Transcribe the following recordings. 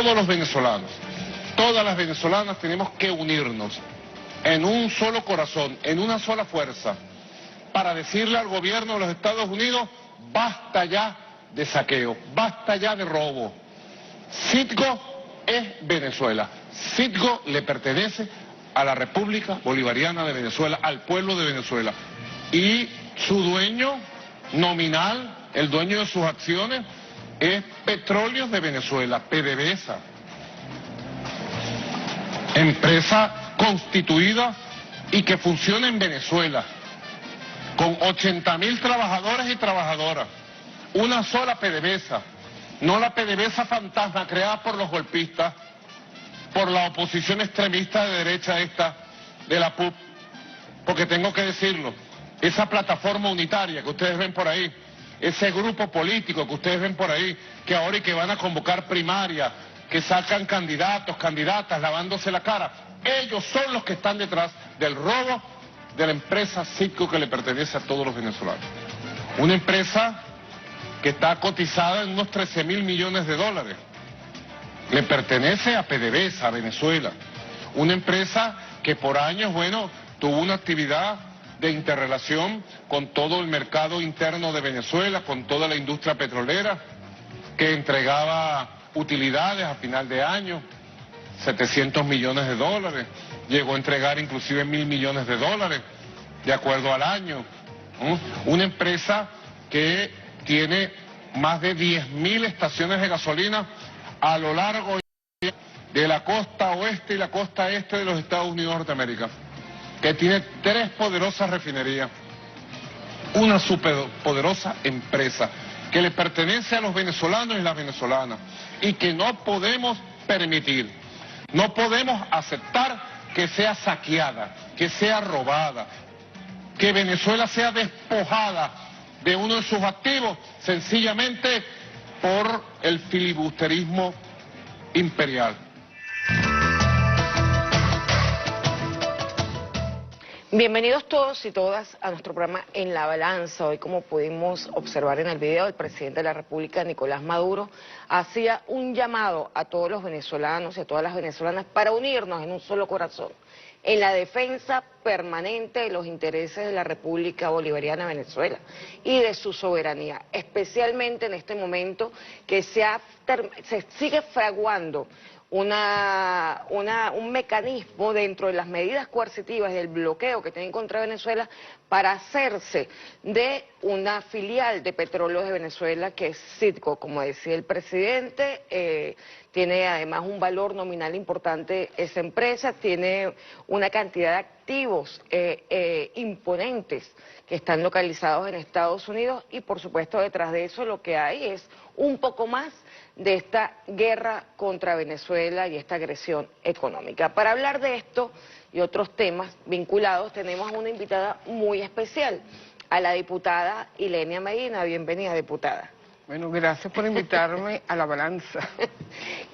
todos los venezolanos, todas las venezolanas tenemos que unirnos en un solo corazón, en una sola fuerza, para decirle al gobierno de los Estados Unidos, basta ya de saqueo, basta ya de robo. Citgo es Venezuela, Citgo le pertenece a la República Bolivariana de Venezuela, al pueblo de Venezuela. Y su dueño nominal, el dueño de sus acciones, es Petróleos de Venezuela, PDVSA. Empresa constituida y que funciona en Venezuela, con 80.000 trabajadores y trabajadoras. Una sola PDVSA, no la PDVSA fantasma creada por los golpistas, por la oposición extremista de derecha esta, de la PUC, porque tengo que decirlo, esa plataforma unitaria que ustedes ven por ahí, ese grupo político que ustedes ven por ahí, que ahora y que van a convocar primaria, que sacan candidatos, candidatas, lavándose la cara, ellos son los que están detrás del robo de la empresa Citgo que le pertenece a todos los venezolanos. Una empresa que está cotizada en unos 13.000 millones de dólares. Le pertenece a PDVSA, a Venezuela. Una empresa que por años, bueno, tuvo una actividad de interrelación con todo el mercado interno de Venezuela, con toda la industria petrolera, que entregaba utilidades a final de año, 700 millones de dólares, llegó a entregar inclusive 1.000 millones de dólares, de acuerdo al año. Una empresa que tiene más de 10.000 estaciones de gasolina a lo largo de la costa oeste y la costa este de los Estados Unidos de Norteamérica, que tiene 3 poderosas refinerías, una superpoderosa empresa que le pertenece a los venezolanos y las venezolanas, y que no podemos permitir, no podemos aceptar que sea saqueada, que sea robada, que Venezuela sea despojada de uno de sus activos, sencillamente por el filibusterismo imperial. Bienvenidos todos y todas a nuestro programa En la Balanza. Hoy, como pudimos observar en el video, el presidente de la República, Nicolás Maduro, hacía un llamado a todos los venezolanos y a todas las venezolanas para unirnos en un solo corazón, en la defensa permanente de los intereses de la República Bolivariana de Venezuela y de su soberanía, especialmente en este momento que se sigue fraguando un mecanismo dentro de las medidas coercitivas del bloqueo que tienen contra Venezuela para hacerse de una filial de Petróleos de Venezuela que es Citgo. Como decía el presidente, tiene además un valor nominal importante esa empresa, tiene una cantidad de activos imponentes que están localizados en Estados Unidos y por supuesto detrás de eso lo que hay es un poco más de esta guerra contra Venezuela y esta agresión económica. Para hablar de esto y otros temas vinculados tenemos a una invitada muy especial, a la diputada Ilenia Medina. Bienvenida, diputada. Bueno, gracias por invitarme a La Balanza.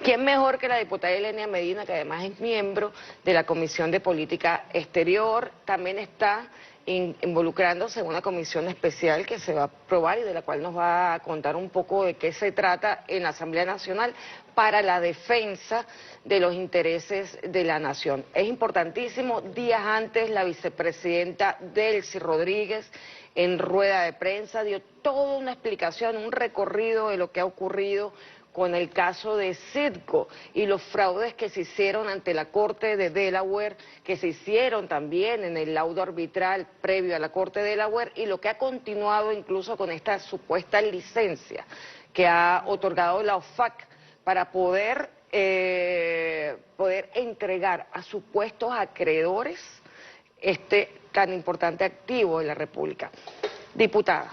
¿Quién mejor que la diputada Ilenia Medina, que además es miembro de la Comisión de Política Exterior? También está involucrándose en una comisión especial que se va a aprobar y de la cual nos va a contar un poco de qué se trata en la Asamblea Nacional para la defensa de los intereses de la nación. Es importantísimo, días antes la vicepresidenta Delcy Rodríguez en rueda de prensa dio toda una explicación, un recorrido de lo que ha ocurrido con el caso de Citgo y los fraudes que se hicieron ante la Corte de Delaware, que se hicieron también en el laudo arbitral previo a la Corte de Delaware y lo que ha continuado incluso con esta supuesta licencia que ha otorgado la OFAC para poder entregar a supuestos acreedores este tan importante activo de la República. Diputada,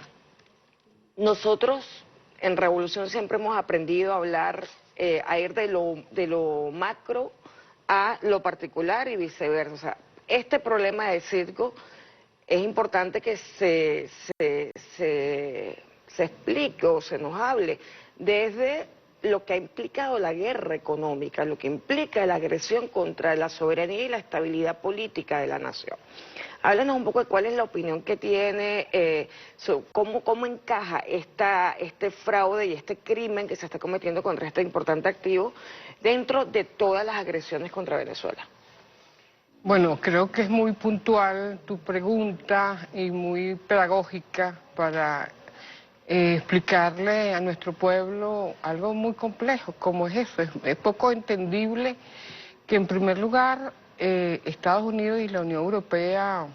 nosotros en Revolución siempre hemos aprendido a hablar, a ir de lo macro a lo particular y viceversa. O sea, este problema de Citgo es importante que se explique o se nos hable desde lo que ha implicado la guerra económica, lo que implica la agresión contra la soberanía y la estabilidad política de la nación. Háblanos un poco de cuál es la opinión que tiene, cómo encaja este fraude y este crimen que se está cometiendo contra este importante activo dentro de todas las agresiones contra Venezuela. Bueno, creo que es muy puntual tu pregunta y muy pedagógica para explicarle a nuestro pueblo algo muy complejo, como es eso. Es poco entendible que en primer lugar Estados Unidos y la Unión Europea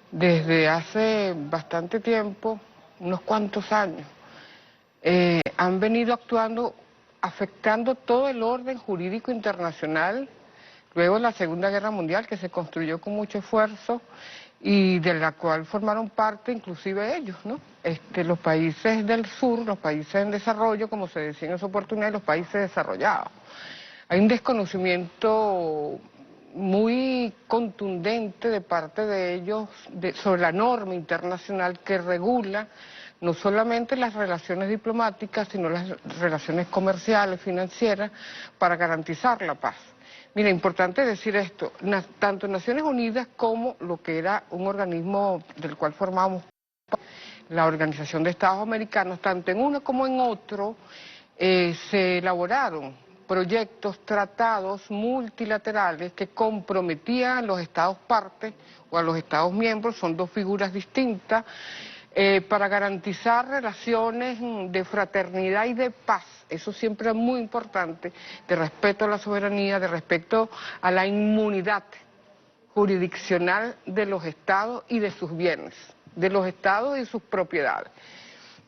desde hace bastante tiempo, unos cuantos años, han venido actuando, afectando todo el orden jurídico internacional, luego de la Segunda Guerra Mundial, que se construyó con mucho esfuerzo y de la cual formaron parte inclusive ellos, ¿no? Los países del sur, los países en desarrollo, como se decía en esa oportunidad, y los países desarrollados. Hay un desconocimiento muy contundente de parte de ellos sobre la norma internacional que regula no solamente las relaciones diplomáticas, sino las relaciones comerciales, financieras, para garantizar la paz. Mira, importante decir esto, tanto Naciones Unidas como lo que era un organismo del cual formábamos la Organización de Estados Americanos, tanto en uno como en otro, se elaboraron proyectos, tratados multilaterales que comprometían a los Estados partes o a los Estados miembros, son dos figuras distintas, para garantizar relaciones de fraternidad y de paz. Eso siempre es muy importante, de respeto a la soberanía, de respeto a la inmunidad jurisdiccional de los estados y de sus bienes, de los estados y sus propiedades.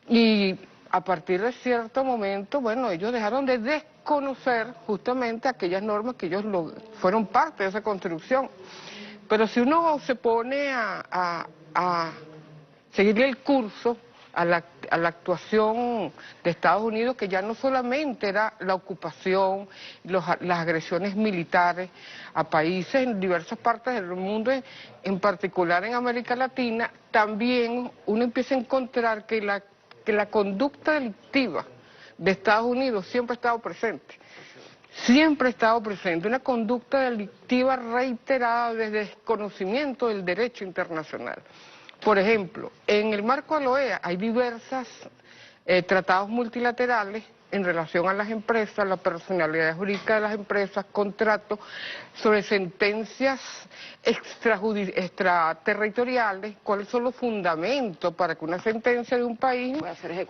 Y a partir de cierto momento, bueno, ellos dejaron de desconocer justamente aquellas normas que ellos fueron parte de esa construcción. Pero si uno se pone a seguirle el curso a la actuación de Estados Unidos, que ya no solamente era la ocupación, las agresiones militares a países en diversas partes del mundo, en particular en América Latina, también uno empieza a encontrar que la conducta delictiva de Estados Unidos siempre ha estado presente. Siempre ha estado presente, una conducta delictiva reiterada desde desconocimiento del derecho internacional. Por ejemplo, en el marco de la OEA hay diversos tratados multilaterales en relación a las empresas, la personalidad jurídica de las empresas, contratos sobre sentencias extraterritoriales, cuáles son los fundamentos para que una sentencia de un país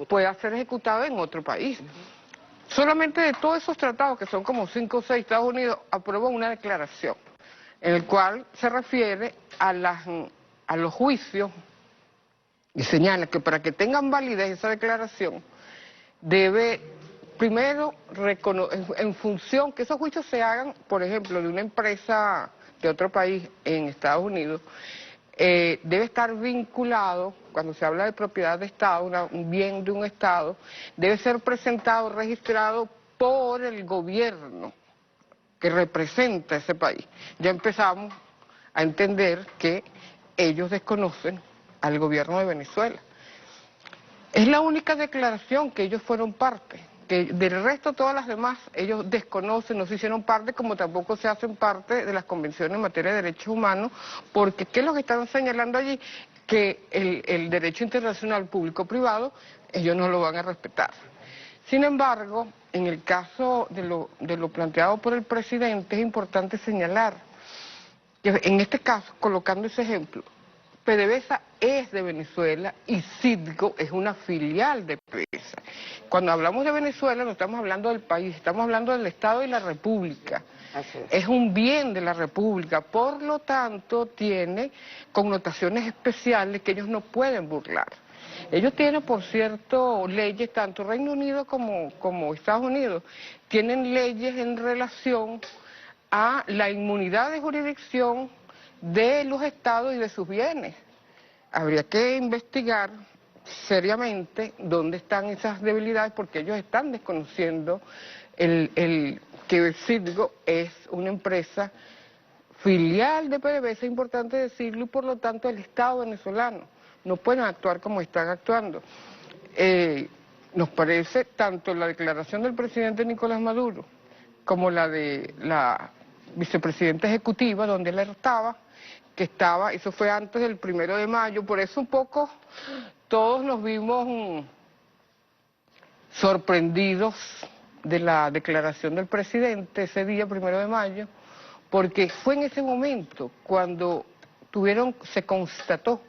pueda ser ejecutada en otro país. Solamente de todos esos tratados, que son como 5 o 6, Estados Unidos aprobó una declaración en el cual se refiere a los juicios y señala que para que tengan validez esa declaración debe primero en función que esos juicios se hagan, por ejemplo, de una empresa de otro país en Estados Unidos, debe estar vinculado, cuando se habla de propiedad de Estado, un bien de un Estado, debe ser presentado, registrado por el gobierno que representa ese país. Ya empezamos a entender que ellos desconocen al gobierno de Venezuela. Es la única declaración que ellos fueron parte, que del resto todas las demás ellos desconocen, no se hicieron parte, como tampoco se hacen parte de las convenciones en materia de derechos humanos, porque ¿qué es lo que están señalando allí? Que el derecho internacional público-privado ellos no lo van a respetar. Sin embargo, en el caso de lo planteado por el presidente, es importante señalar que en este caso, colocando ese ejemplo, PDVSA es de Venezuela y Citgo es una filial de PDVSA. Cuando hablamos de Venezuela no estamos hablando del país, estamos hablando del Estado y la República. Así Es un bien de la República, por lo tanto tiene connotaciones especiales que ellos no pueden burlar. Ellos tienen, por cierto, leyes, tanto Reino Unido como Estados Unidos, tienen leyes en relación a la inmunidad de jurisdicción de los estados y de sus bienes. Habría que investigar seriamente dónde están esas debilidades, porque ellos están desconociendo que Citgo es una empresa filial de PDVSA, es importante decirlo, y por lo tanto el Estado venezolano no pueden actuar como están actuando. Nos parece tanto la declaración del presidente Nicolás Maduro como la de la vicepresidenta ejecutiva, donde él estaba, que estaba, eso fue antes del 1 de mayo, por eso un poco todos nos vimos sorprendidos de la declaración del presidente ese día, 1 de mayo, porque fue en ese momento cuando se constató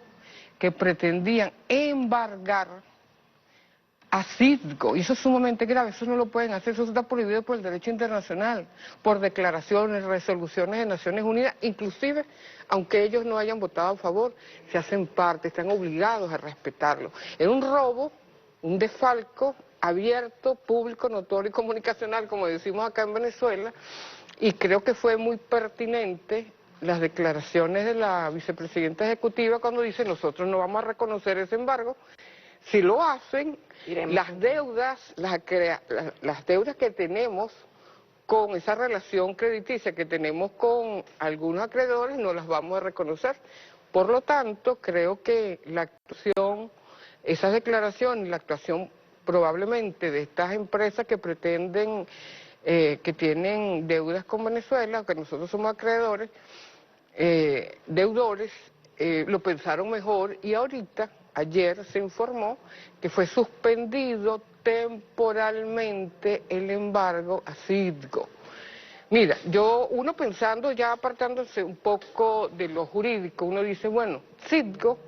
que pretendían embargar a Citgo, y eso es sumamente grave, eso no lo pueden hacer, eso está prohibido por el derecho internacional, por declaraciones, resoluciones de Naciones Unidas, inclusive, aunque ellos no hayan votado a favor, se hacen parte, están obligados a respetarlo. Era un robo, un desfalco abierto, público, notorio y comunicacional, como decimos acá en Venezuela, y creo que fue muy pertinente las declaraciones de la vicepresidenta ejecutiva cuando dice nosotros no vamos a reconocer ese embargo. Si lo hacen, las deudas que tenemos con esa relación crediticia que tenemos con algunos acreedores no las vamos a reconocer. Por lo tanto, creo que la actuación, esas declaraciones, la actuación probablemente de estas empresas que pretenden, que tienen deudas con Venezuela, que nosotros somos acreedores, deudores, lo pensaron mejor y ahorita, ayer se informó que fue suspendido temporalmente el embargo a Citgo. Mira, uno pensando ya apartándose un poco de lo jurídico, uno dice, bueno, Citgo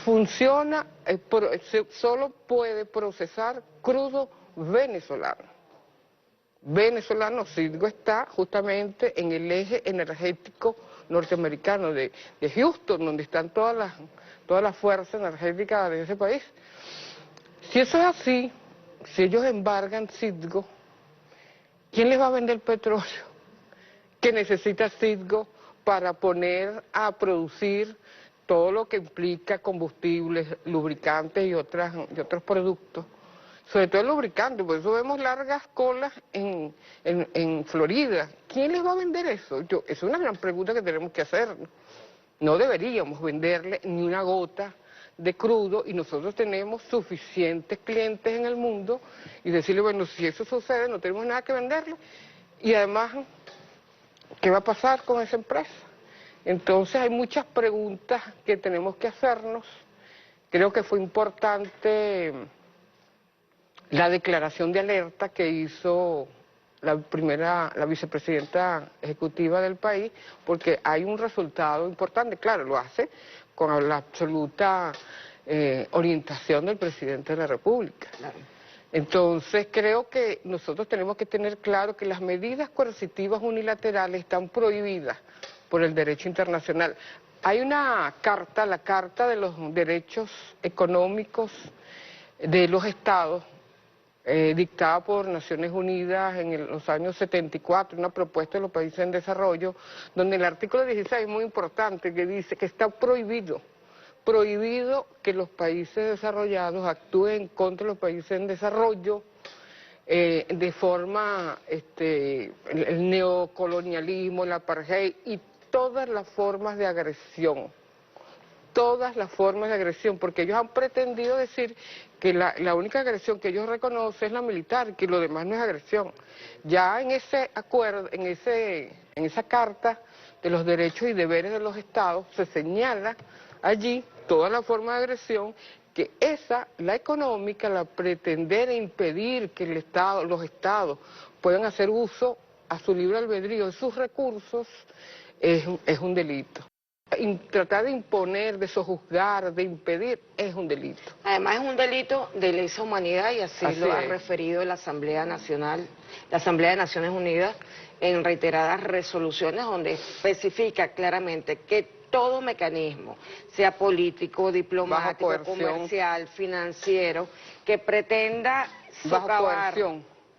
funciona, solo puede procesar crudo venezolano. Citgo está justamente en el eje energético norteamericano de Houston, donde están todas las fuerzas energéticas de ese país. Si eso es así, si ellos embargan Citgo, ¿quién les va a vender petróleo que necesita Citgo para poner a producir todo lo que implica combustibles, lubricantes y otros productos? Sobre todo el lubricante, por eso vemos largas colas en Florida. ¿Quién les va a vender eso? Es una gran pregunta que tenemos que hacer. No deberíamos venderle ni una gota de crudo y nosotros tenemos suficientes clientes en el mundo y decirle, bueno, si eso sucede no tenemos nada que venderle. Y además, ¿qué va a pasar con esa empresa? Entonces hay muchas preguntas que tenemos que hacernos. Creo que fue importante la declaración de alerta que hizo la vicepresidenta ejecutiva del país, porque hay un resultado importante. Claro, lo hace con la absoluta orientación del presidente de la República. Claro. Entonces, creo que nosotros tenemos que tener claro que las medidas coercitivas unilaterales están prohibidas por el derecho internacional. Hay una carta, la Carta de los Derechos Económicos de los Estados, dictada por Naciones Unidas en los años 74, una propuesta de los países en desarrollo, donde el artículo 16 es muy importante, que dice que está prohibido que los países desarrollados actúen contra los países en desarrollo de forma, el neocolonialismo, el apartheid y todas las formas de agresión. Porque ellos han pretendido decir que la única agresión que ellos reconocen es la militar, que lo demás no es agresión. Ya en ese acuerdo, en esa Carta de los Derechos y Deberes de los Estados, se señala allí toda la forma de agresión, que la económica, la pretender impedir que los estados puedan hacer uso a su libre albedrío de sus recursos, es un delito. Tratar de imponer, de sojuzgar, de impedir, es un delito. Además es un delito de lesa humanidad y así lo ha referido la Asamblea Nacional, la Asamblea de Naciones Unidas, en reiteradas resoluciones donde especifica claramente que todo mecanismo, sea político, diplomático, comercial, financiero, que pretenda socavar,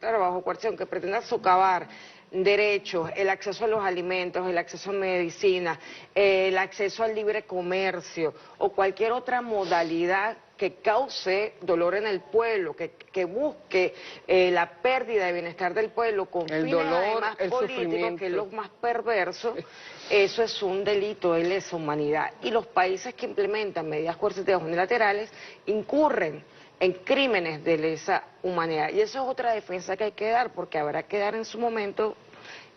bajo coerción, que pretenda socavar derechos, el acceso a los alimentos, el acceso a medicina, el acceso al libre comercio o cualquier otra modalidad que cause dolor en el pueblo, que busque la pérdida de bienestar del pueblo con fines además políticos, que es lo más perverso, eso es un delito de lesa humanidad. Y los países que implementan medidas coercitivas unilaterales incurren en crímenes de lesa humanidad. Y eso es otra defensa que hay que dar, porque habrá que dar en su momento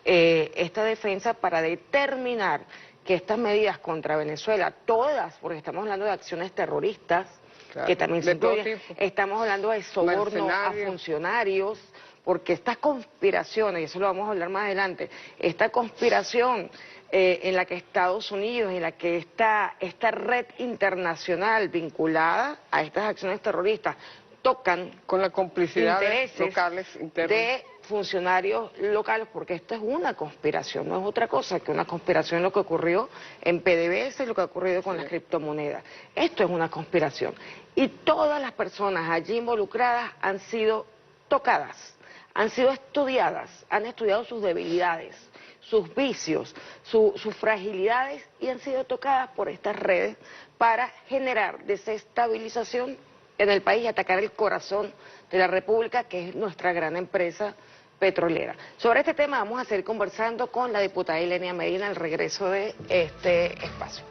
esta defensa para determinar que estas medidas contra Venezuela, todas, porque estamos hablando de acciones terroristas, Claro, que también se de todo incluyen, tipo. estamos hablando de soborno a Mercenarios. funcionarios, porque estas conspiraciones, y eso lo vamos a hablar más adelante, esta conspiración en la que Estados Unidos, en la que esta red internacional vinculada a estas acciones terroristas tocan Con la complicidad de intereses locales internos. de funcionarios locales, porque esto es una conspiración, no es otra cosa que una conspiración lo que ocurrió en PDVSA y lo que ha ocurrido con las criptomonedas. Esto es una conspiración. Y todas las personas allí involucradas han sido tocadas, han sido estudiadas, han estudiado sus debilidades, sus vicios, sus fragilidades y han sido tocadas por estas redes para generar desestabilización en el país y atacar el corazón de la República, que es nuestra gran empresa petrolera. Sobre este tema vamos a seguir conversando con la diputada Ilenia Medina al regreso de este espacio.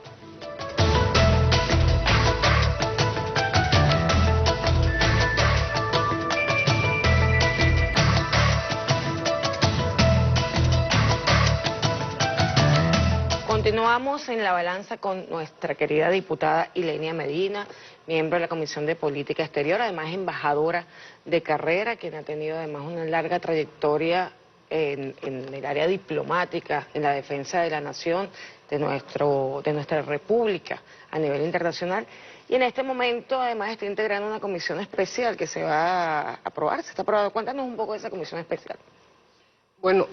Continuamos en la balanza con nuestra querida diputada Ilenia Medina, miembro de la Comisión de Política Exterior, además embajadora de carrera, quien ha tenido además una larga trayectoria en el área diplomática, en la defensa de la nación, de nuestra república a nivel internacional. Y en este momento además está integrando una comisión especial que se va a aprobar, se está aprobando. Cuéntanos un poco de esa comisión especial. Bueno,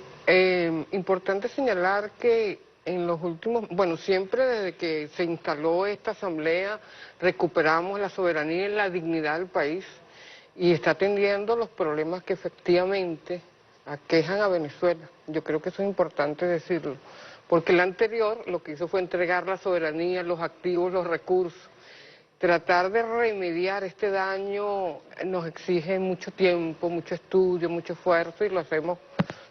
importante señalar que en los últimos, bueno, siempre desde que se instaló esta asamblea recuperamos la soberanía y la dignidad del país y está atendiendo los problemas que efectivamente aquejan a Venezuela. Yo creo que eso es importante decirlo, porque el anterior lo que hizo fue entregar la soberanía, los activos, los recursos. Tratar de remediar este daño nos exige mucho tiempo, mucho estudio, mucho esfuerzo y lo hacemos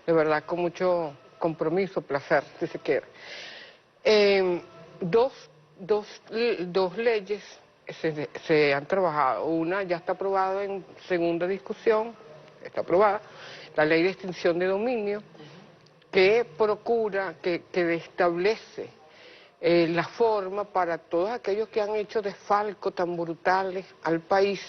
de verdad con mucho compromiso, placer, si se quiere. Dos leyes se han trabajado. Una ya está aprobada en segunda discusión, está aprobada, la ley de extinción de dominio, que procura, que establece la forma para todos aquellos que han hecho desfalcos tan brutales al país.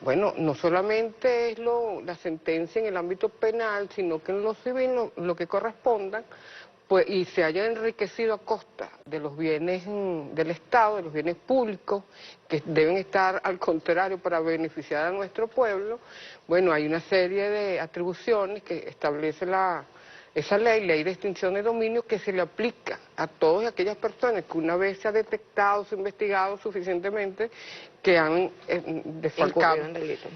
Bueno, no solamente es la sentencia en el ámbito penal, sino que en lo civil lo que corresponda, pues, y se haya enriquecido a costa de los bienes del Estado, de los bienes públicos, que deben estar al contrario para beneficiar a nuestro pueblo. Bueno, hay una serie de atribuciones que establece esa ley de extinción de dominio, que se le aplica a todas aquellas personas que una vez se ha detectado, se ha investigado suficientemente que han defalcado, Incurrido en delito.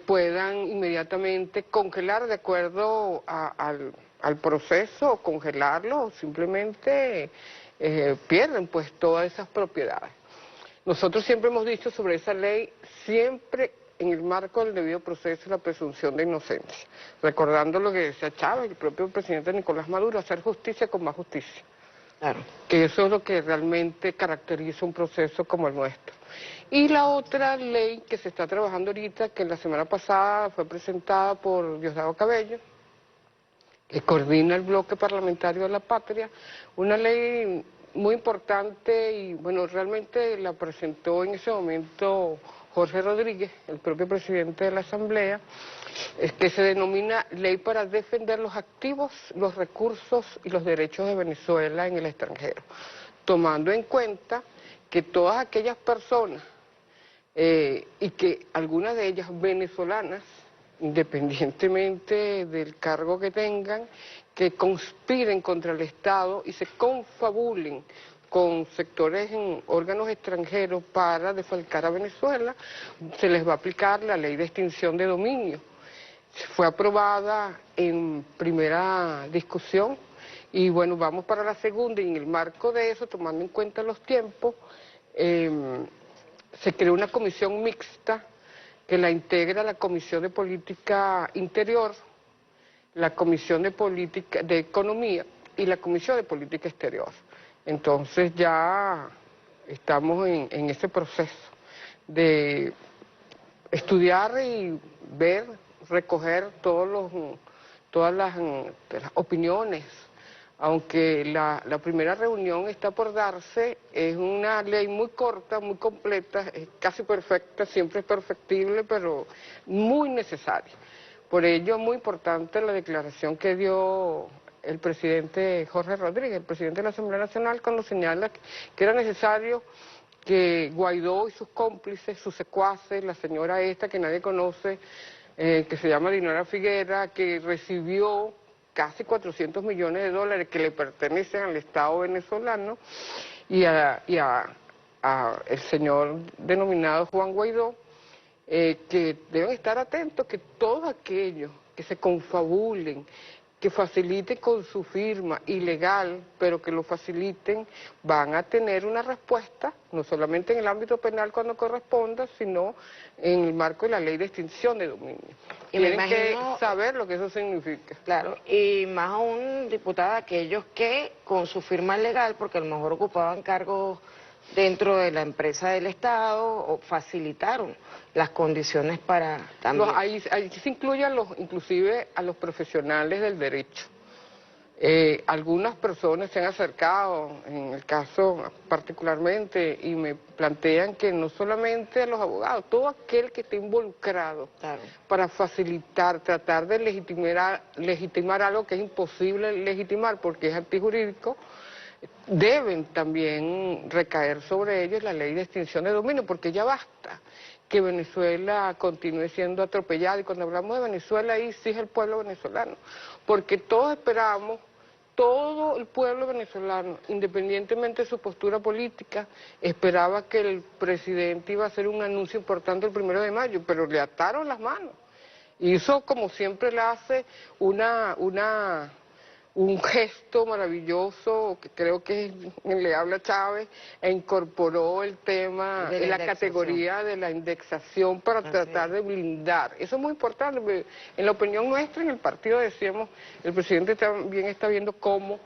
puedan inmediatamente congelar de acuerdo al proceso, o congelarlo, o simplemente pierden pues todas esas propiedades. Nosotros siempre hemos dicho sobre esa ley, siempre en el marco del debido proceso y la presunción de inocencia, recordando lo que decía Chávez, el propio presidente Nicolás Maduro, hacer justicia con más justicia. Claro. Que eso es lo que realmente caracteriza un proceso como el nuestro. Y la otra ley que se está trabajando ahorita, que la semana pasada fue presentada por Diosdado Cabello, que coordina el bloque parlamentario de la patria, una ley muy importante y bueno, realmente la presentó en ese momento Jorge Rodríguez, el propio presidente de la Asamblea, que se denomina Ley para defender los activos, los recursos y los derechos de Venezuela en el extranjero, tomando en cuenta que todas aquellas personas, y que algunas de ellas venezolanas, independientemente del cargo que tengan, que conspiren contra el Estado y se confabulen con sectores en órganos extranjeros para defalcar a Venezuela, se les va a aplicar la ley de extinción de dominio. Fue aprobada en primera discusión y bueno, vamos para la segunda y en el marco de eso, tomando en cuenta los tiempos, se creó una comisión mixta que la integra la Comisión de Política Interior, la Comisión de Economía y la Comisión de Política Exterior. Entonces ya estamos en ese proceso de estudiar y ver, recoger todas las opiniones, aunque la primera reunión está por darse, es una ley muy corta, muy completa, es casi perfecta, siempre es perfectible, pero muy necesaria. Por ello, muy importante la declaración que dio el presidente Jorge Rodríguez, el presidente de la Asamblea Nacional, cuando señala que era necesario que Guaidó y sus cómplices, sus secuaces, la señora esta que nadie conoce, que se llama Dinora Figuera, que recibió casi 400 millones de dólares que le pertenecen al Estado venezolano, y a el señor denominado Juan Guaidó, que deben estar atentos que todos aquellos que se confabulen, que faciliten con su firma ilegal, pero que lo faciliten, van a tener una respuesta, no solamente en el ámbito penal cuando corresponda, sino en el marco de la ley de extinción de dominio. Y me Tienen imagino, que saber lo que eso significa. claro, y más aún, diputada, aquellos que con su firma legal, porque a lo mejor ocupaban cargos dentro de la empresa del Estado, o facilitaron las condiciones para también. Ahí se incluye inclusive a los profesionales del derecho. Algunas personas se han acercado, en el caso particularmente, y me plantean que no solamente a los abogados, todo aquel que esté involucrado, Claro, para facilitar, tratar de legitimar algo que es imposible legitimar porque es antijurídico, deben también recaer sobre ellos la ley de extinción de dominio, porque ya basta que Venezuela continúe siendo atropellada, y cuando hablamos de Venezuela ahí sí es el pueblo venezolano, porque todos esperamos, todo el pueblo venezolano, independientemente de su postura política, esperaba que el presidente iba a hacer un anuncio importante el 1 de mayo, pero le ataron las manos. Hizo, como siempre le hace, un gesto maravilloso, que creo que le habla a Chávez, e incorporó el tema en la categoría de la indexación para tratar de blindar. Eso es muy importante, porque en la opinión nuestra, en el partido decíamos, el presidente también está viendo cómo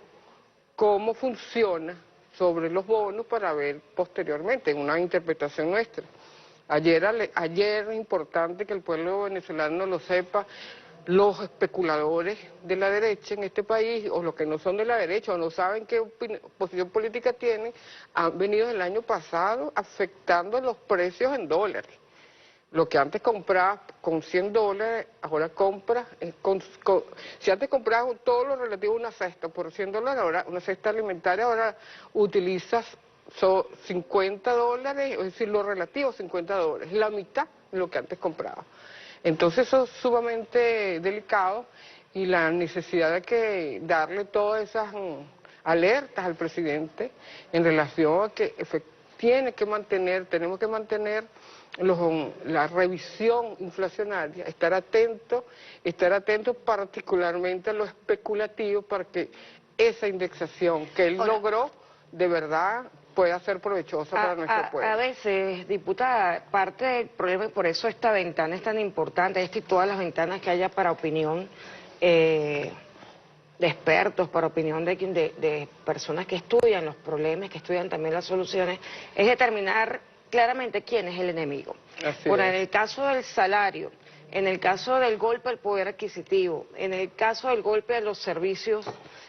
funciona sobre los bonos para ver posteriormente, en una interpretación nuestra. Ayer es importante que el pueblo venezolano lo sepa. Los especuladores de la derecha en este país, o los que no son de la derecha, o no saben qué posición política tienen, han venido el año pasado afectando los precios en dólares. Lo que antes comprabas con 100 dólares, ahora compras, si antes comprabas todo lo relativo a una cesta por 100 dólares, ahora una cesta alimentaria, ahora utilizas 50 dólares, es decir, lo relativo a 50 dólares, la mitad de lo que antes comprabas. Entonces eso es sumamente delicado, y la necesidad de que darle todas esas alertas al presidente en relación a que tenemos que mantener la revisión inflacionaria, estar atentos particularmente a lo especulativo, para que esa indexación que él logró de verdad pueda ser provechosa para nuestro pueblo. A veces, diputada, parte del problema, y por eso esta ventana es tan importante, y todas las ventanas que haya para opinión de expertos, para opinión de personas que estudian los problemas, que estudian también las soluciones, es determinar claramente quién es el enemigo. En el caso del salario, en el caso del golpe al poder adquisitivo, en el caso del golpe a los servicios,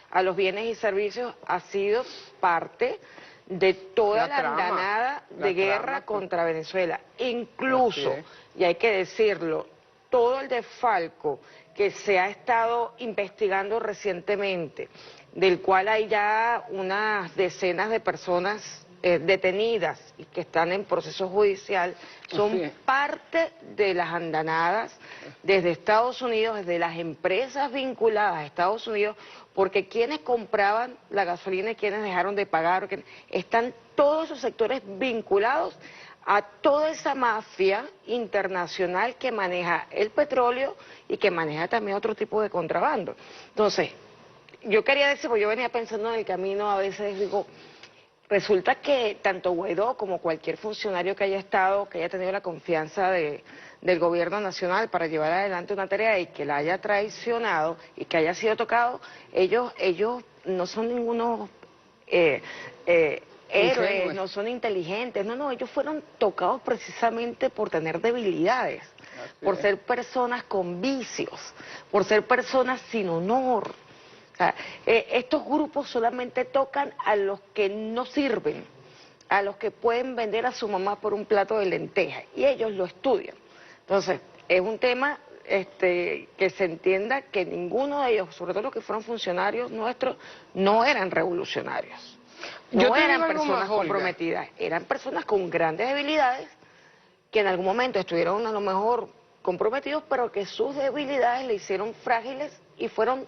a los bienes y servicios, ha sido parte de toda la andanada de guerra contra Venezuela. Incluso, y hay que decirlo, todo el desfalco que se ha estado investigando recientemente, del cual hay ya unas decenas de personas detenidas y que están en proceso judicial, son parte de las andanadas desde Estados Unidos, desde las empresas vinculadas a Estados Unidos, porque quienes compraban la gasolina y quienes dejaron de pagar, están todos esos sectores vinculados a toda esa mafia internacional que maneja el petróleo y que maneja también otro tipo de contrabando. Entonces, yo quería decir, porque yo venía pensando en el camino, a veces digo, resulta que tanto Guaidó como cualquier funcionario que haya estado, que haya tenido la confianza del gobierno nacional para llevar adelante una tarea y que la haya traicionado y que haya sido tocado, ellos no son ningunos héroes, no son inteligentes, no, ellos fueron tocados precisamente por tener debilidades, por ser personas con vicios, por ser personas sin honor. O sea, estos grupos solamente tocan a los que no sirven, a los que pueden vender a su mamá por un plato de lentejas, y ellos lo estudian. Entonces, es un tema que se entienda que ninguno de ellos, sobre todo los que fueron funcionarios nuestros, no eran revolucionarios. Yo No te digo eran algo personas más, Olga. comprometidas, eran personas con grandes debilidades que en algún momento estuvieron a lo mejor comprometidos, pero que sus debilidades le hicieron frágiles y fueron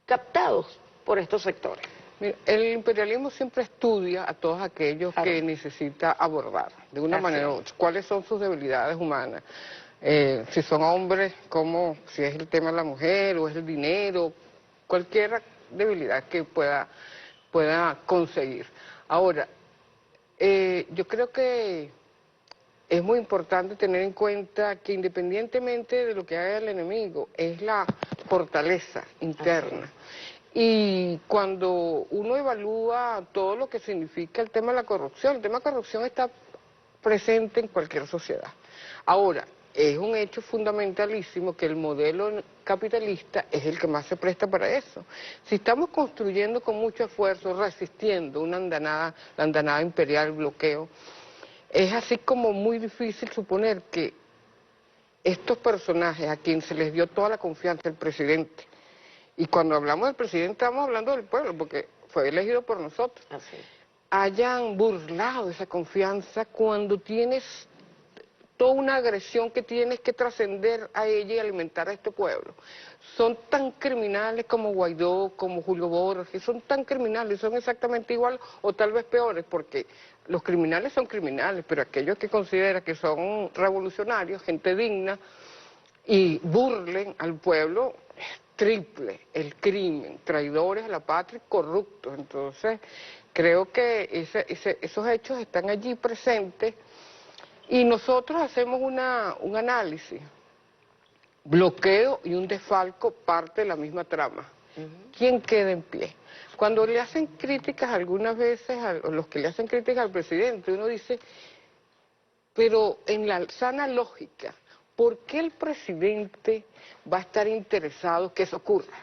captados por estos sectores. Mira, el imperialismo siempre estudia a todos aquellos Claro. que necesita abordar, de una Así manera u otra, cuáles son sus debilidades humanas. Si son hombres, como si es el tema de la mujer o es el dinero, cualquier debilidad que pueda conseguir. Ahora, yo creo que es muy importante tener en cuenta que independientemente de lo que haga el enemigo, es la fortaleza interna. Y cuando uno evalúa todo lo que significa el tema de la corrupción, el tema de la corrupción está presente en cualquier sociedad. Ahora, es un hecho fundamentalísimo que el modelo capitalista es el que más se presta para eso. Si estamos construyendo con mucho esfuerzo, resistiendo una andanada, la andanada imperial, el bloqueo, es así como muy difícil suponer que estos personajes a quienes se les dio toda la confianza, el presidente, y cuando hablamos del presidente estamos hablando del pueblo, porque fue elegido por nosotros, Así. hayan burlado esa confianza cuando tienes toda una agresión que tienes que trascender a ella y alimentar a este pueblo. Son tan criminales como Guaidó, como Julio Borges, son tan criminales, son exactamente igual o tal vez peores, porque los criminales son criminales, pero aquellos que consideran que son revolucionarios, gente digna, y burlen al pueblo, es triple el crimen, traidores a la patria, corruptos. Entonces, creo que esos hechos están allí presentes y nosotros hacemos un análisis. Bloqueo y un desfalco parte de la misma trama. ¿Quién queda en pie? Cuando le hacen críticas algunas veces, a los que le hacen críticas al presidente, uno dice, pero en la sana lógica, ¿por qué el presidente va a estar interesado que eso ocurra?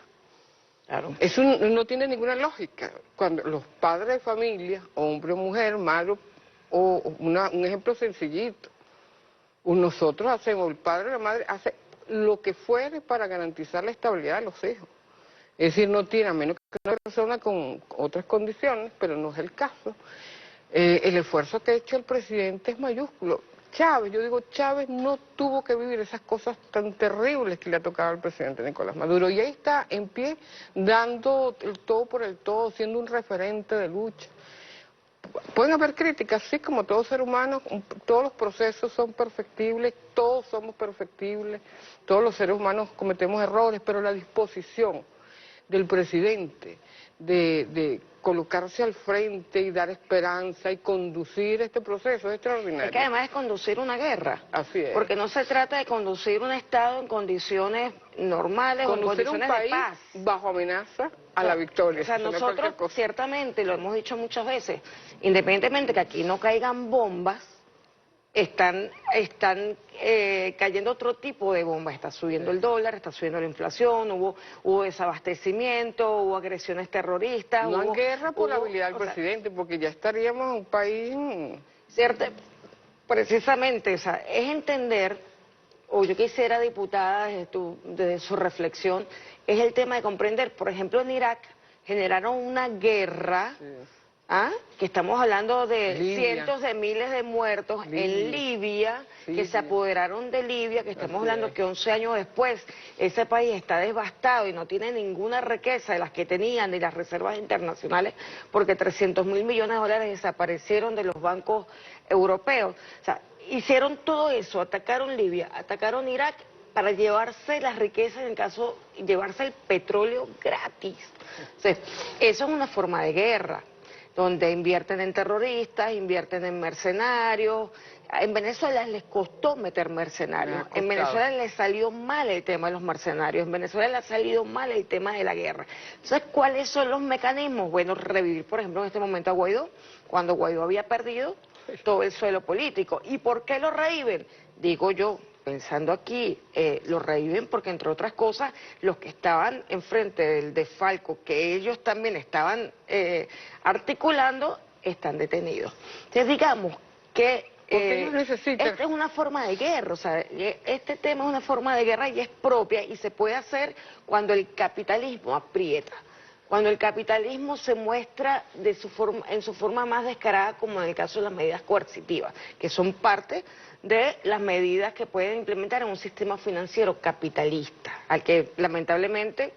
Claro. Eso no tiene ninguna lógica. Cuando los padres de familia, hombre o mujer, madre o un ejemplo sencillito, nosotros hacemos, el padre o la madre hace lo que fuere para garantizar la estabilidad de los hijos. Es decir, no tiene, a menos que una persona con otras condiciones, pero no es el caso. El esfuerzo que ha hecho el presidente es mayúsculo. Chávez, yo digo, Chávez no tuvo que vivir esas cosas tan terribles que le ha tocado al presidente Nicolás Maduro. Y ahí está, en pie, dando el todo por el todo, siendo un referente de lucha. Pueden haber críticas, sí, como todo ser humano, todos los procesos son perfectibles, todos somos perfectibles, todos los seres humanos cometemos errores, pero la disposición del presidente de colocarse al frente y dar esperanza y conducir este proceso es extraordinario. Es que además es conducir una guerra. Así es. Porque no se trata de conducir un Estado en condiciones normales o en Conducir un condiciones país de paz. bajo amenaza a la victoria. O sea, no nosotros cualquier cosa. ciertamente, lo hemos dicho muchas veces, independientemente que aquí no caigan bombas, están cayendo otro tipo de bombas. Está subiendo el dólar, está subiendo la inflación, hubo desabastecimiento, hubo agresiones terroristas. No hay guerra por la hubo, habilidad del o sea, presidente, porque ya estaríamos en un país... cierta, precisamente, o sea, es entender, o yo quisiera, diputada, desde su reflexión, es el tema de comprender, por ejemplo, en Irak generaron una guerra, Sí. que estamos hablando de Libia. cientos de miles de muertos en Libia, que se apoderaron de Libia, que estamos hablando que 11 años después ese país está devastado y no tiene ninguna riqueza de las que tenían ni las reservas internacionales, porque 300.000 millones de dólares desaparecieron de los bancos europeos. O sea, hicieron todo eso, atacaron Libia, atacaron Irak para llevarse las riquezas, en caso, llevarse el petróleo gratis. O sea, eso es una forma de guerra, donde invierten en terroristas, invierten en mercenarios. En Venezuela les costó meter mercenarios, en Venezuela les salió mal el tema de los mercenarios, en Venezuela les ha salido mal el tema de la guerra. Entonces, ¿cuáles son los mecanismos? Bueno, revivir, por ejemplo, en este momento a Guaidó, cuando Guaidó había perdido todo el suelo político. ¿Y por qué lo reviven? Digo yo, pensando aquí, lo reviven porque, entre otras cosas, los que estaban enfrente del desfalco, que ellos también estaban articulando, están detenidos. Entonces, digamos que esta es una forma de guerra, o sea, este tema es una forma de guerra y es propia y se puede hacer cuando el capitalismo aprieta. Cuando el capitalismo se muestra en su forma más descarada, como en el caso de las medidas coercitivas, que son parte de las medidas que pueden implementar en un sistema financiero capitalista, al que lamentablemente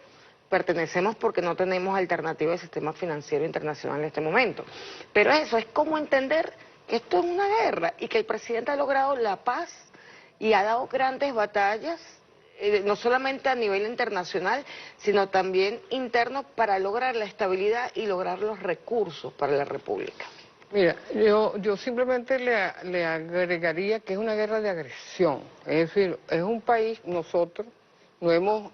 pertenecemos porque no tenemos alternativa de sistema financiero internacional en este momento. Pero eso es como entender que esto es una guerra y que el presidente ha logrado la paz y ha dado grandes batallas, no solamente a nivel internacional, sino también interno, para lograr la estabilidad y lograr los recursos para la República. Mira, yo simplemente le agregaría que es una guerra de agresión. Es decir, es un país, nosotros no hemos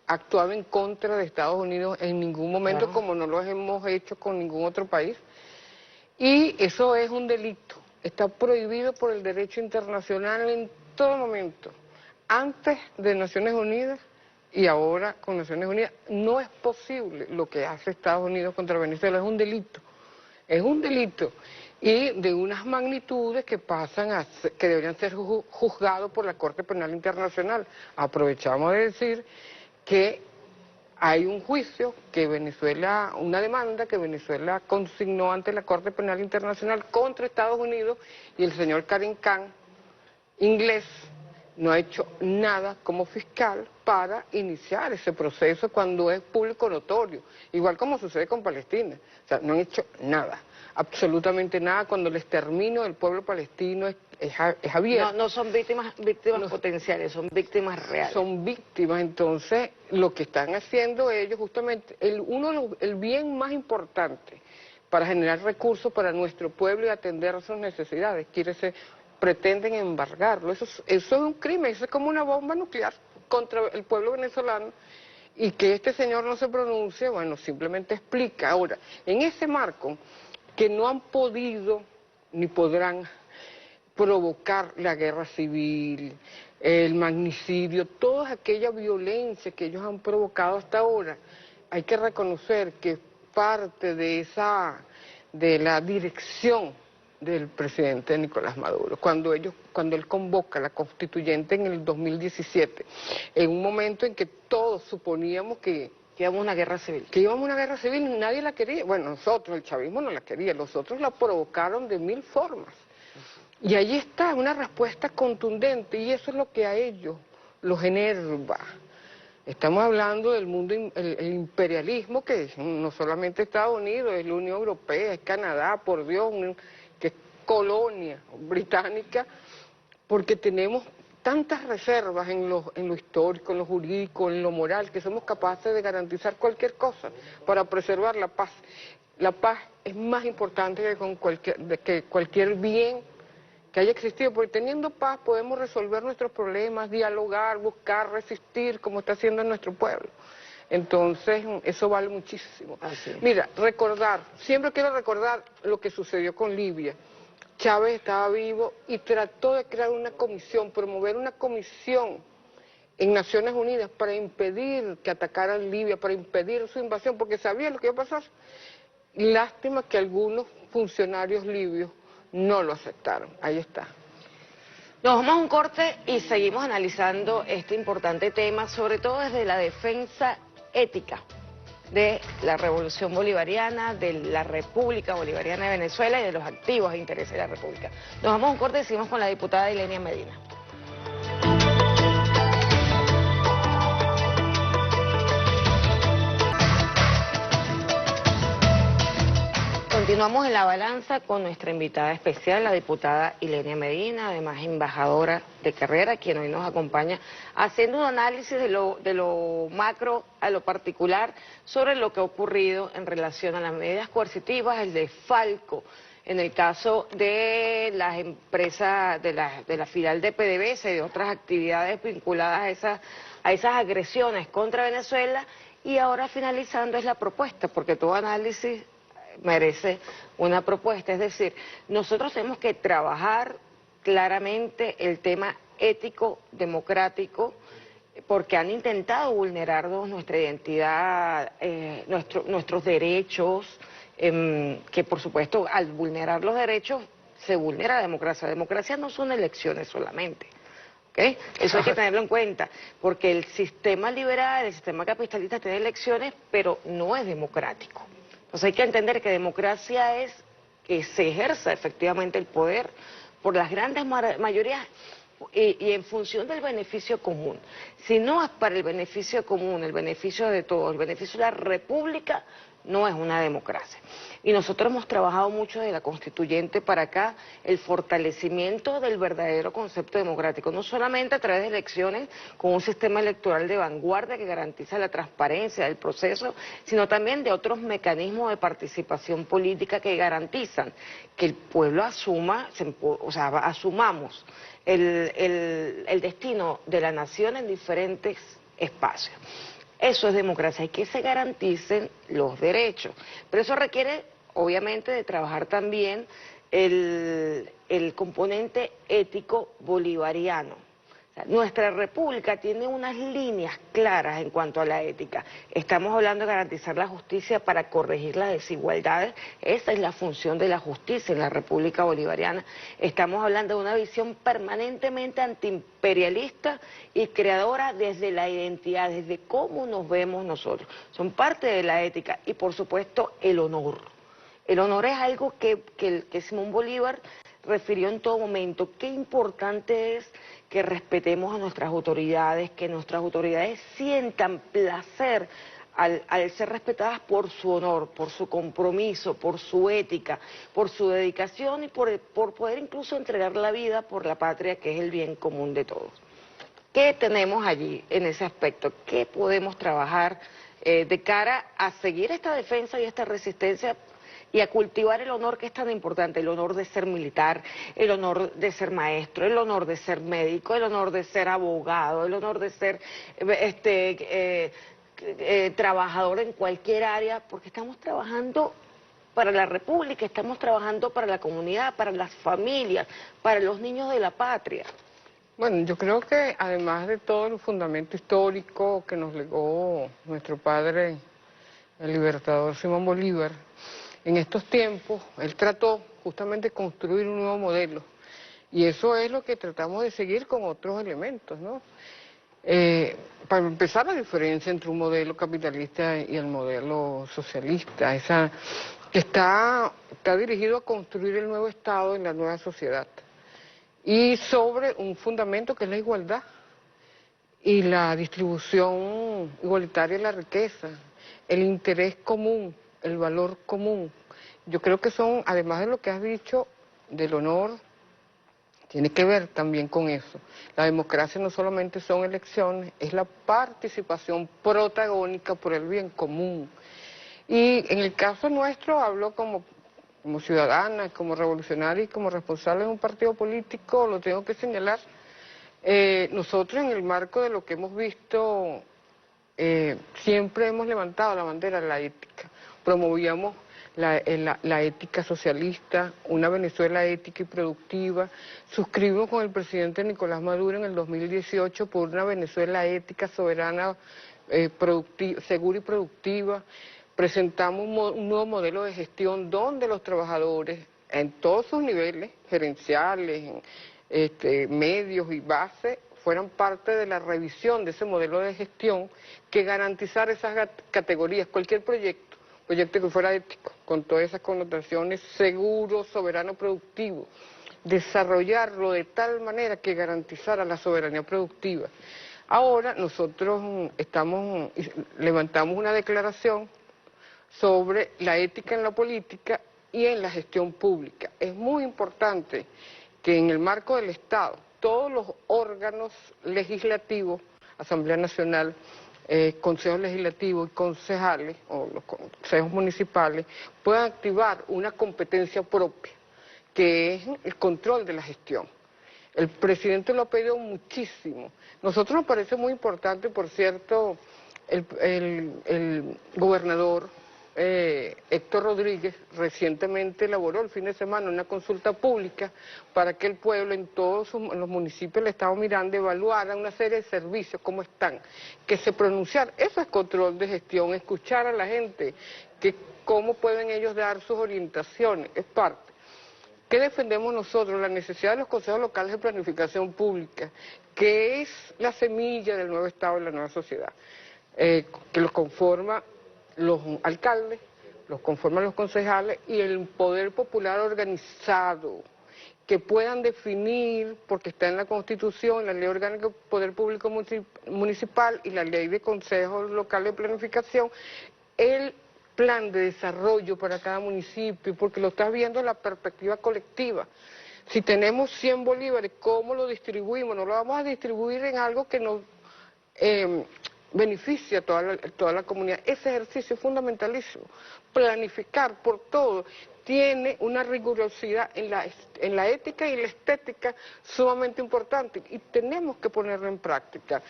actuado en contra de Estados Unidos en ningún momento, claro, como no lo hemos hecho con ningún otro país. Y eso es un delito. Está prohibido por el derecho internacional en todo momento. Antes de Naciones Unidas y ahora con Naciones Unidas, no es posible lo que hace Estados Unidos contra Venezuela, es un delito. Es un delito y de unas magnitudes que que deberían ser juzgados por la Corte Penal Internacional. Aprovechamos de decir que hay un juicio que Venezuela, una demanda que Venezuela consignó ante la Corte Penal Internacional contra Estados Unidos, y el señor Karim Khan, inglés, no ha hecho nada como fiscal para iniciar ese proceso cuando es público notorio, igual como sucede con Palestina. O sea, no han hecho nada, absolutamente nada, cuando el exterminio del pueblo palestino es abierto. No son víctimas potenciales, son víctimas reales. Son víctimas, entonces lo que están haciendo ellos justamente, el bien más importante para generar recursos para nuestro pueblo y atender sus necesidades, pretenden embargarlo. Eso es un crimen, eso es como una bomba nuclear contra el pueblo venezolano, y que este señor no se pronuncie, bueno, simplemente explica. Ahora, en ese marco, que no han podido ni podrán provocar la guerra civil, el magnicidio, toda aquella violencia que ellos han provocado hasta ahora, hay que reconocer que parte de la dirección del presidente Nicolás Maduro, cuando él convoca la constituyente en el 2017, en un momento en que todos suponíamos que íbamos a una guerra civil. Que íbamos a una guerra civil, nadie la quería. Bueno, nosotros, el chavismo no la quería, los otros la provocaron de mil formas. Y ahí está, una respuesta contundente, y eso es lo que a ellos los enerva. Estamos hablando del mundo, el imperialismo, que no solamente Estados Unidos, es la Unión Europea, es Canadá, por Dios, que es colonia británica, porque tenemos tantas reservas en lo histórico, en lo jurídico, en lo moral, que somos capaces de garantizar cualquier cosa para preservar la paz. La paz es más importante que cualquier bien que haya existido, porque teniendo paz podemos resolver nuestros problemas, dialogar, buscar, resistir, como está haciendo nuestro pueblo. Entonces, eso vale muchísimo. Mira, siempre quiero recordar lo que sucedió con Libia. Chávez estaba vivo y trató de crear una comisión, promover una comisión en Naciones Unidas para impedir que atacaran Libia, para impedir su invasión, porque sabía lo que iba a pasar. Lástima que algunos funcionarios libios no lo aceptaron. Ahí está. Nos vamos a un corte y seguimos analizando este importante tema, sobre todo desde la defensa ética de la Revolución Bolivariana, de la República Bolivariana de Venezuela y de los activos e intereses de la República. Nos vamos a un corte y seguimos con la diputada Ilenia Medina. Continuamos en la balanza con nuestra invitada especial, la diputada Ilenia Medina, además embajadora de carrera, quien hoy nos acompaña haciendo un análisis de lo macro a lo particular sobre lo que ha ocurrido en relación a las medidas coercitivas, el desfalco en el caso de las empresas, de la filial de PDVSA y de otras actividades vinculadas a esas agresiones contra Venezuela, y ahora finalizando es la propuesta, porque todo análisis merece una propuesta. Es decir, nosotros tenemos que trabajar claramente el tema ético, democrático, porque han intentado vulnerarnos nuestra identidad, nuestros derechos, que por supuesto al vulnerar los derechos se vulnera la democracia. La democracia no son elecciones solamente. ¿Okay? Eso hay que tenerlo en cuenta, porque el sistema liberal, el sistema capitalista tiene elecciones, pero no es democrático. Entonces hay que entender que democracia es que se ejerza efectivamente el poder por las grandes mayorías y en función del beneficio común. Si no es para el beneficio común, el beneficio de todos, el beneficio de la república, no es una democracia. Y nosotros hemos trabajado mucho desde la constituyente para acá el fortalecimiento del verdadero concepto democrático, no solamente a través de elecciones con un sistema electoral de vanguardia que garantiza la transparencia del proceso, sino también de otros mecanismos de participación política que garantizan que el pueblo asumamos el destino de la nación en diferentes espacios. Eso es democracia, y que se garanticen los derechos. Pero eso requiere, obviamente, de trabajar también el componente ético bolivariano. O sea, nuestra república tiene unas líneas claras en cuanto a la ética. Estamos hablando de garantizar la justicia para corregir las desigualdades. Esa es la función de la justicia en la República Bolivariana. Estamos hablando de una visión permanentemente antiimperialista y creadora desde la identidad, desde cómo nos vemos nosotros. Son parte de la ética y, por supuesto, el honor. El honor es algo que Simón Bolívar refirió en todo momento. Qué importante es que respetemos a nuestras autoridades, que nuestras autoridades sientan placer al ser respetadas por su honor, por su compromiso, por su ética, por su dedicación y por poder incluso entregar la vida por la patria, que es el bien común de todos. ¿Qué tenemos allí en ese aspecto? ¿Qué podemos trabajar de cara a seguir esta defensa y esta resistencia y a cultivar el honor que es tan importante, el honor de ser militar, el honor de ser maestro, el honor de ser médico, el honor de ser abogado, el honor de ser trabajador en cualquier área, porque estamos trabajando para la República, estamos trabajando para la comunidad, para las familias, para los niños de la patria? Bueno, yo creo que además de todo el fundamento histórico que nos legó nuestro padre, el libertador Simón Bolívar, en estos tiempos él trató justamente de construir un nuevo modelo, y eso es lo que tratamos de seguir con otros elementos, ¿no? Para empezar, la diferencia entre un modelo capitalista y el modelo socialista, que está dirigido a construir el nuevo Estado en la nueva sociedad, y sobre un fundamento que es la igualdad y la distribución igualitaria de la riqueza, el interés común, el valor común. Yo creo que son, además de lo que has dicho, del honor, tiene que ver también con eso. La democracia no solamente son elecciones, es la participación protagónica por el bien común. Y en el caso nuestro, hablo como ciudadana, como revolucionaria y como responsable de un partido político, lo tengo que señalar. Nosotros, en el marco de lo que hemos visto, siempre hemos levantado la bandera de la ética. Promovíamos la ética socialista, una Venezuela ética y productiva. Suscribimos con el presidente Nicolás Maduro en el 2018 por una Venezuela ética, soberana, segura y productiva. Presentamos un nuevo modelo de gestión donde los trabajadores, en todos sus niveles, gerenciales, medios y base, fueran parte de la revisión de ese modelo de gestión que garantizara esas categorías. Cualquier proyecto que fuera ético, con todas esas connotaciones, seguro, soberano, productivo, desarrollarlo de tal manera que garantizara la soberanía productiva. Ahora nosotros levantamos una declaración sobre la ética en la política y en la gestión pública. Es muy importante que en el marco del Estado todos los órganos legislativos, Asamblea Nacional, consejos legislativos y concejales, o los consejos municipales, puedan activar una competencia propia, que es el control de la gestión. El presidente lo ha pedido muchísimo. Nosotros nos parece muy importante, por cierto, el gobernador Héctor Rodríguez recientemente elaboró el fin de semana una consulta pública para que el pueblo en todos los municipios del Estado Miranda evaluara una serie de servicios, cómo están, que se pronunciara. Eso es control de gestión, escuchar a la gente, que cómo pueden ellos dar sus orientaciones, es parte. ¿Qué defendemos nosotros? La necesidad de los consejos locales de planificación pública, que es la semilla del nuevo Estado y la nueva sociedad, que los conforma los alcaldes, los conforman los concejales y el poder popular organizado, que puedan definir, porque está en la Constitución, la Ley Orgánica del Poder Público Municipal y la Ley de Consejos Locales de Planificación, el plan de desarrollo para cada municipio, porque lo estás viendo en la perspectiva colectiva. Si tenemos 100 bolívares, ¿cómo lo distribuimos? No lo vamos a distribuir en algo que nos beneficia a toda la comunidad. Ese ejercicio es fundamentalísimo. Planificar por todo tiene una rigurosidad en la ética y la estética sumamente importante y tenemos que ponerlo en práctica.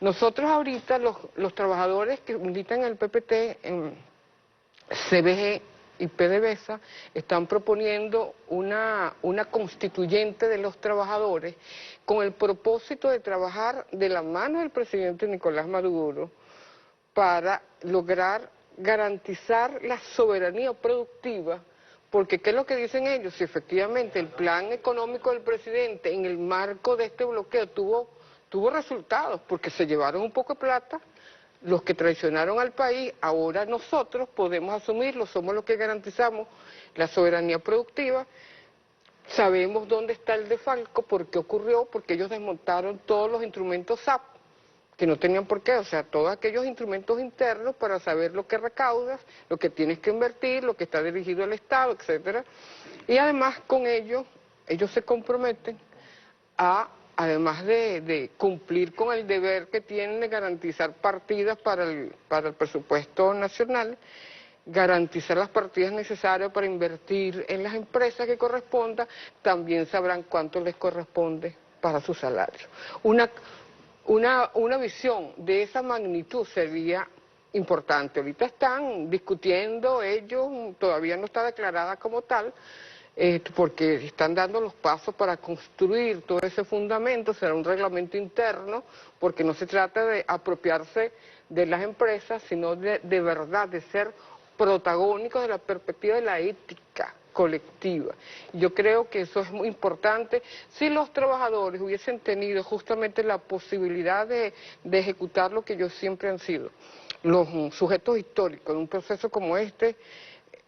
Nosotros ahorita, los trabajadores que militan en el PPT, en CBG y PDVSA, están proponiendo una constituyente de los trabajadores con el propósito de trabajar de la mano del presidente Nicolás Maduro para lograr garantizar la soberanía productiva, porque ¿qué es lo que dicen ellos? Si efectivamente el plan económico del presidente en el marco de este bloqueo tuvo resultados, porque se llevaron un poco de plata, los que traicionaron al país, ahora nosotros podemos asumirlo, somos los que garantizamos la soberanía productiva, sabemos dónde está el desfalco, por qué ocurrió, porque ellos desmontaron todos los instrumentos SAP, que no tenían por qué, o sea, todos aquellos instrumentos internos para saber lo que recaudas, lo que tienes que invertir, lo que está dirigido al Estado, etcétera. Y además con ellos se comprometen a, además de cumplir con el deber que tienen de garantizar partidas para el presupuesto nacional, garantizar las partidas necesarias para invertir en las empresas que corresponda, también sabrán cuánto les corresponde para su salario. Una visión de esa magnitud sería importante. Ahorita están discutiendo ellos, todavía no está declarada como tal, porque están dando los pasos para construir todo ese fundamento, será un reglamento interno, porque no se trata de apropiarse de las empresas, sino de verdad de ser protagónicos de la perspectiva de la ética colectiva. Yo creo que eso es muy importante. Si los trabajadores hubiesen tenido justamente la posibilidad de ejecutar lo que ellos siempre han sido, los sujetos históricos de un proceso como este,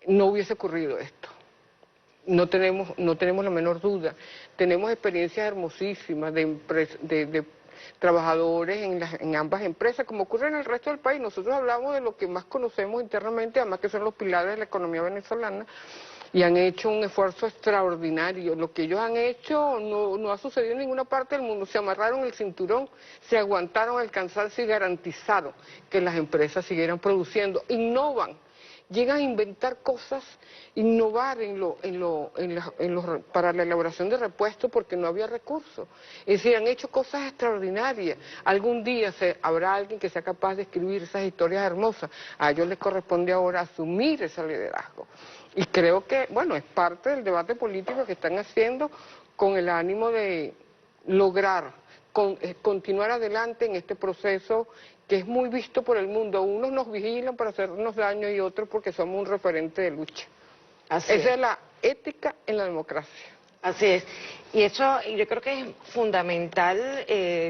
no hubiese ocurrido esto. No tenemos la menor duda. Tenemos experiencias hermosísimas de trabajadores en ambas empresas, como ocurre en el resto del país. Nosotros hablamos de lo que más conocemos internamente, además que son los pilares de la economía venezolana, y han hecho un esfuerzo extraordinario. Lo que ellos han hecho no ha sucedido en ninguna parte del mundo. Se amarraron el cinturón, se aguantaron al cansancio y garantizaron que las empresas siguieran produciendo. Innovan, llegan a inventar cosas, innovar para la elaboración de repuestos porque no había recursos. Es decir, han hecho cosas extraordinarias. Algún día habrá alguien que sea capaz de escribir esas historias hermosas. A ellos les corresponde ahora asumir ese liderazgo. Y creo que, bueno, es parte del debate político que están haciendo con el ánimo de lograr continuar adelante en este proceso que es muy visto por el mundo. Unos nos vigilan para hacernos daño y otros porque somos un referente de lucha. Esa es la ética en la democracia. Así es. Y eso yo creo que es fundamental,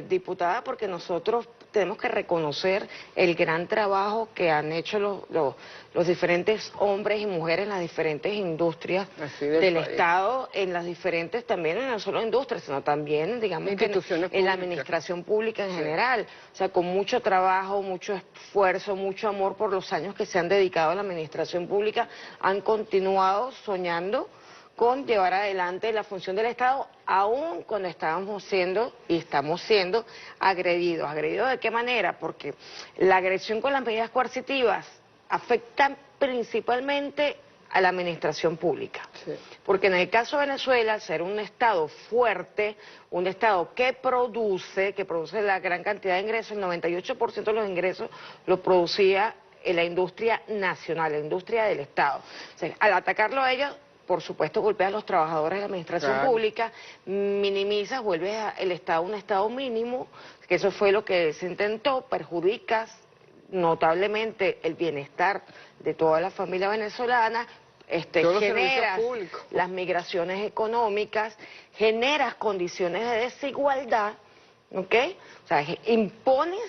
diputada, porque nosotros tenemos que reconocer el gran trabajo que han hecho los diferentes hombres y mujeres en las diferentes industrias del Estado, en las diferentes, también no solo industrias, sino también, digamos, que en la administración pública en general. O sea, con mucho trabajo, mucho esfuerzo, mucho amor por los años que se han dedicado a la administración pública, han continuado soñando con llevar adelante la función del Estado, aún cuando estábamos siendo y estamos siendo agredidos. ¿Agredidos de qué manera? Porque la agresión con las medidas coercitivas afecta principalmente a la administración pública. Sí. Porque en el caso de Venezuela, al ser un Estado fuerte, un Estado que produce la gran cantidad de ingresos, el 98% de los ingresos los producía la industria nacional, la industria del Estado. O sea, al atacarlo a ellos, por supuesto, golpeas a los trabajadores de la administración pública, minimizas, vuelves el Estado a un Estado mínimo, que eso fue lo que se intentó, perjudicas notablemente el bienestar de toda la familia venezolana, generas las migraciones económicas, generas condiciones de desigualdad, ¿ok? O sea, impones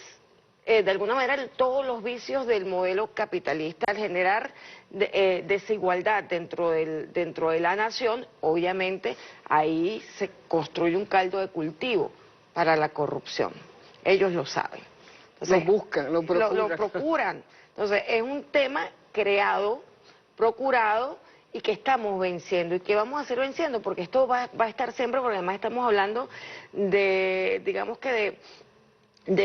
de alguna manera todos los vicios del modelo capitalista al generar desigualdad dentro de la nación. Obviamente ahí se construye un caldo de cultivo para la corrupción. Ellos lo saben. Entonces, lo buscan, lo procuran. Lo procuran. Entonces es un tema creado, procurado, y que estamos venciendo, y que vamos a seguir venciendo, porque esto va a estar siempre, porque además estamos hablando de, digamos que de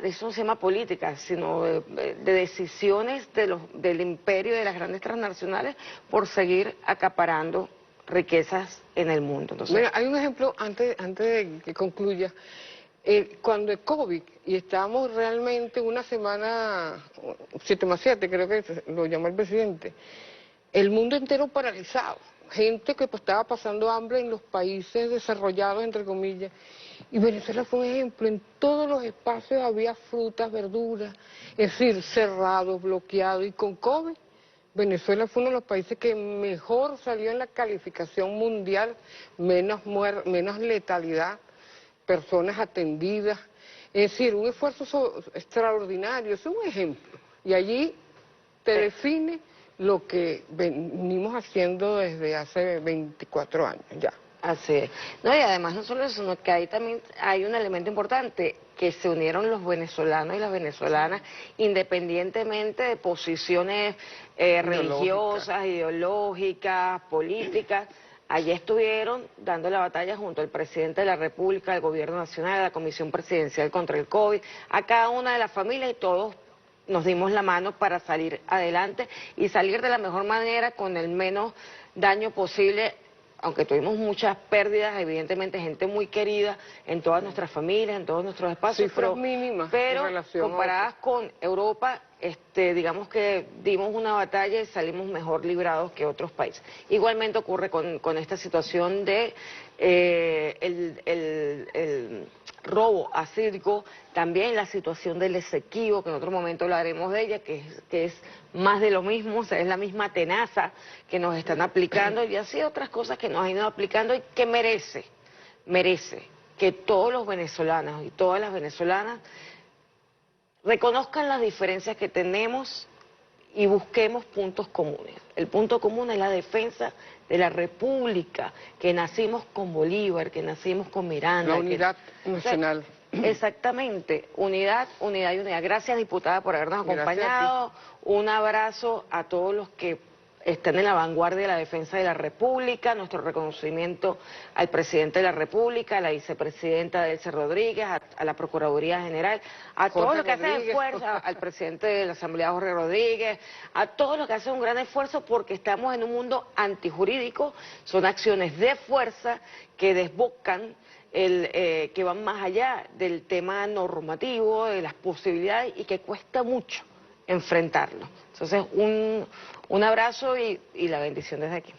eso no se llama política, sino de decisiones del imperio de las grandes transnacionales por seguir acaparando riquezas en el mundo. Entonces, mira, hay un ejemplo, antes de que concluya, cuando el COVID, y estábamos realmente una semana, 7+7, creo que lo llamó el presidente, el mundo entero paralizado, gente que estaba pasando hambre en los países desarrollados, entre comillas, y Venezuela fue un ejemplo. En todos los espacios había frutas, verduras, es decir, cerrado, bloqueado, y con COVID, Venezuela fue uno de los países que mejor salió en la calificación mundial, menos letalidad, personas atendidas, es decir, un esfuerzo extraordinario, es un ejemplo, y allí te define lo que venimos haciendo desde hace 24 años ya. Así es. No, y además no solo eso, sino que ahí también hay un elemento importante, que se unieron los venezolanos y las venezolanas, independientemente de posiciones religiosas, ideológicas, políticas. Allí estuvieron dando la batalla junto al presidente de la República, al Gobierno Nacional, a la Comisión Presidencial contra el COVID, a cada una de las familias, y todos nos dimos la mano para salir adelante y salir de la mejor manera con el menos daño posible, aunque tuvimos muchas pérdidas, evidentemente gente muy querida en todas nuestras familias, en todos nuestros espacios, Cifras mínimas, pero comparadas con Europa, digamos que dimos una batalla y salimos mejor librados que otros países. Igualmente ocurre con esta situación de el robo a circo, también la situación del Esequibo, que en otro momento hablaremos de ella, que es más de lo mismo, o sea, es la misma tenaza que nos están aplicando, y así otras cosas que nos han ido aplicando, y que merece que todos los venezolanos y todas las venezolanas reconozcan las diferencias que tenemos y busquemos puntos comunes. El punto común es la defensa de la República, que nacimos con Bolívar, que nacimos con Miranda. La unidad nacional. Exactamente, unidad, unidad y unidad. Gracias, diputada, por habernos acompañado. Un abrazo a todos los que están en la vanguardia de la defensa de la República. Nuestro reconocimiento al presidente de la República, a la vicepresidenta Delcy Rodríguez, a la Procuraduría General, a todos los que hacen esfuerzo, al presidente de la Asamblea, Jorge Rodríguez, a todos los que hacen un gran esfuerzo, porque estamos en un mundo antijurídico. Son acciones de fuerza que desbocan, que van más allá del tema normativo, de las posibilidades, y que cuesta mucho enfrentarlo. Entonces, un abrazo y la bendición desde aquí.